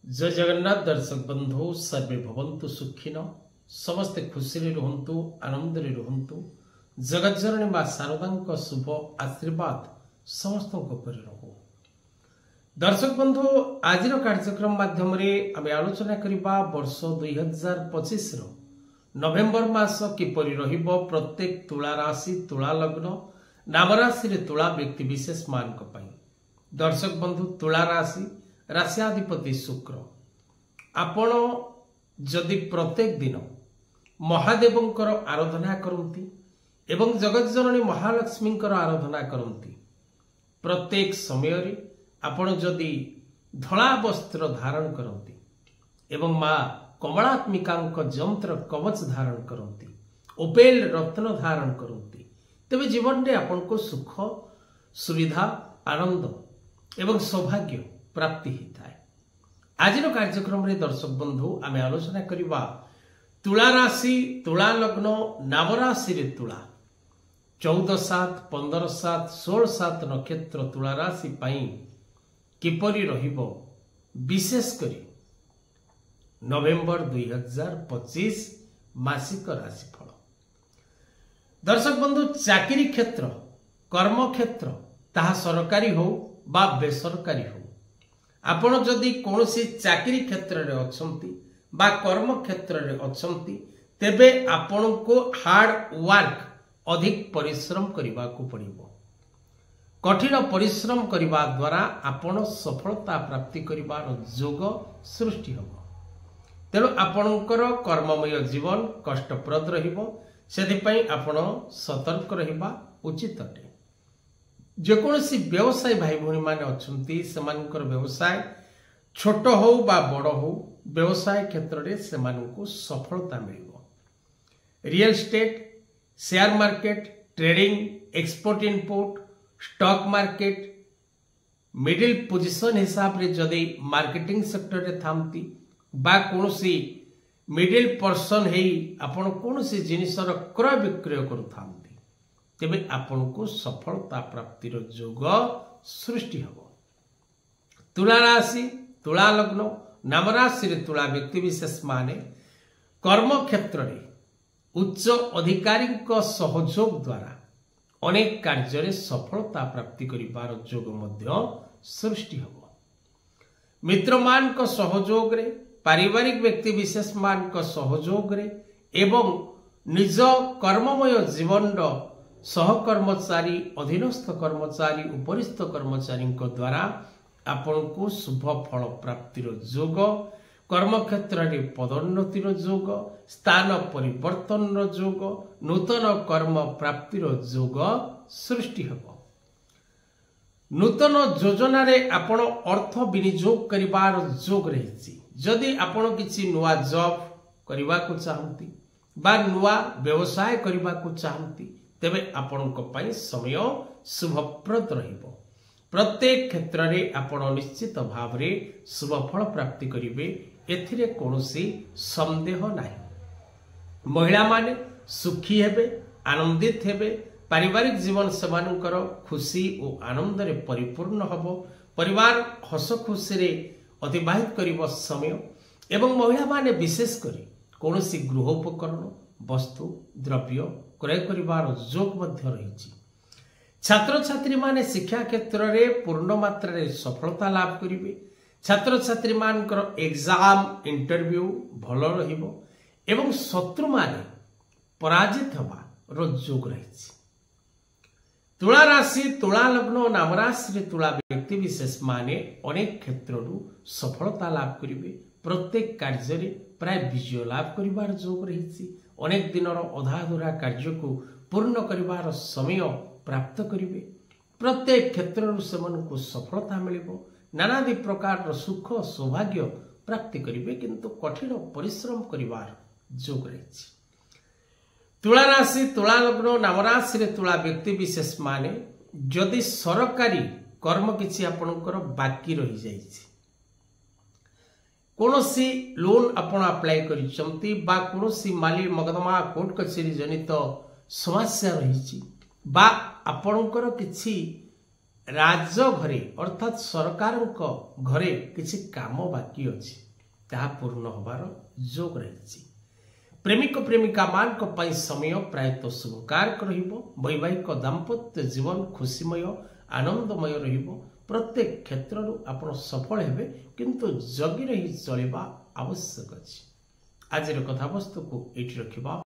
जय जगन्नाथ दर्शक बंधु सर्वे भवन्तु सुखिन समस्ते खुशी रुहंतु आनंद रुहंतु जगज्जननी मां शारदा शुभ आशीर्वाद समस्त रहो। दर्शक बंधु आज कार्यक्रम माध्यम आम आलोचना करबा वर्ष 2025 नवेम्बर मास किपरि रहिबो प्रत्येक तुला राशि तुला लग्न नाम राशि तुला व्यक्ति विशेष मान पई। दर्शक बंधु तुला राशि राशियाधिपति शुक्र आपण जदि प्रत्येक दिन महादेवंकर आराधना करती एवं जगज्जननी महालक्ष्मी आराधना करती प्रत्येक समय आपण जदि धला वस्त्र धारण करती एवं मां कमलात्मिका जंत्र कवच धारण करती ओपेल रत्न धारण करती तेबे जीवन में आपण को सुख सुविधा आनंद एवं सौभाग्य प्राप्ति होता है। आज कार्यक्रम में दर्शक बंधु आम आलोचना करवा तुला राशि तुला लग्न नाम राशि तुला 14/7 15/7 16/7 नक्षत्र तुला राशि किपरि रहिबो विशेष करी नवेम्बर 2025 मासिक राशिफल। दर्शक बंधु चाकरी क्षेत्र कर्म क्षेत्र ताहा सरकारी हो बा बेसरकारी हो आपण जदि कौन चाकरी क्षेत्र रे अछंती बा कर्म क्षेत्र रे अछंती तेबे आपण को हार्ड वर्क अधिक परिश्रम करबा को पड़िबो। कठिन परिश्रम करबा द्वारा आपण सफलता प्राप्ति करिबार जोग सृष्टि होबो। तेणु आपणकर कर्ममय जीवन कष्टप्रद रहिबो सेति पई आपण सतर्क रहिबा उचित अटे। जेकोसी व्यवसाय भाई भौणी माने अछंती सेमानकर व्यवसाय छोट हो बा बड़ हो व्यवसाय क्षेत्र रे सेमानकु सफलता मिलिबो। Real estate share market trading export import stock market middle position हिसाब रे जदि मार्केटिंग सेक्टर रे थामती बा कोनोसी मिडिल पर्सन हेई आपण कोनोसी जिनिसर क्रय विक्रय करूथांती तेबे आपण को सफलता प्राप्तिर जोग सृष्टि हो। तुला राशि तुला लग्न नाम राशि तुला व्यक्ति विशेष माने कर्म क्षेत्र रे उच्च अधिकारी सहयोग द्वारा अनेक कार्य रे सफलता प्राप्ति करिबार जोग मध्य सृष्टि हो। मित्र मान को सहयोग रे पारिवारिक व्यक्ति विशेष मान को सहयोग रे एवं निज कर्ममय जीवन सहकर्मचारी अधीनस्थ कर्मचारी उपरिस्थ कर्मचारी द्वारा आपण को शुभ फल प्राप्तिर जोग कर्म क्षेत्र में पदोन्नतिर जोग स्थान परिवर्तन जोग नूतन कर्म प्राप्तिर जोग सृष्टि हो। नूतन योजना रे आपण अर्थ विनियोग करिबार जोग रही। जदि आपण किछि नुआ जॉब करबा को चाहंती बा नुआ व्यवसाय करबा को चाहंती तेबे आपण को पाई समय शुभप्रद रहिबो। प्रत्येक क्षेत्र रे आपण निश्चित भाव रे शुभ फल प्राप्ति करिवे एथिरे कोनोसी संदेह नाही। महिला माने सुखी हेबे आनंदित हेबे पारिवारिक जीवन सेमानकर खुशी और आनंद रे परिपूर्ण हबो। परिवार हस खुशी रे अतिबाहित करिबो समय एवं महिला माने विशेष करी कोनोसी गृहोपकरण वस्तु द्रव्य क्रय करिबार जोग मध्य रही। छात्र छात्री माने शिक्षा क्षेत्र रे पूर्ण मात्रा रे सफलता लाभ करिवे। छात्र छात्री मानकर एग्जाम इंटरव्यू भल रहिबो एवं शत्रु माने पराजित हवा रो जोग रही। तुला राशि तुला लग्न नाम राशि तुला व्यक्ति विशेष माने अनेक क्षेत्र सफलता लाभ करिवे। प्रत्येक कार्य रे प्राय विजय लाभ करिबार जोग रही। अनेक दिन अधाधुरा कार्य को पूर्ण करिबार समय प्राप्त करिवे। प्रत्येक क्षेत्र से सफलता मिलिबो। नानादि प्रकार सुख सौभाग्य प्राप्ति करिवे किंतु कठिन परिश्रम करिबार जोग रही। तुला राशि तुला लग्न नाम राशि तुला व्यक्ति विशेष माने जदि सरकारी कर्म किछि आपनकर बाकी रही जाइछि कोनोसी लोन आपण अप्लाई करिसंती बा कोनोसी माली मकदमा कोर्ट कचेरी जनित समस्या रही बा आपणकर किछि ରାଜଘରେ ଅର୍ଥାତ୍ ସରକାରଙ୍କ ଘରେ କିଛି କାମ ବାକି ଅଛି, ତାହା ପୂର୍ଣ୍ଣ ହେବାର ଯୋଗ ରହିଛି। ପ୍ରେମିକ ପ୍ରେମିକା ମାନଙ୍କ ପାଇଁ ସମୟ ପ୍ରାୟତଃ ଶୁଭକାରକ ରହିବ। ବୈବାହିକ ଦାମ୍ପତ୍ୟ ଜୀବନ ଖୁସିମୟ ଆନନ୍ଦମୟ ରହିବ। ପ୍ରତ୍ୟେକ କ୍ଷେତ୍ରରୁ ଆପଣ ସଫଳ ହେବେ, କିନ୍ତୁ ଜଗି ରହି ଚଳିବା ଆବଶ୍ୟକ ଅଛି। ଆଜିର କଥାବସ୍ତୁକୁ ଏଇଠି ରଖିବା।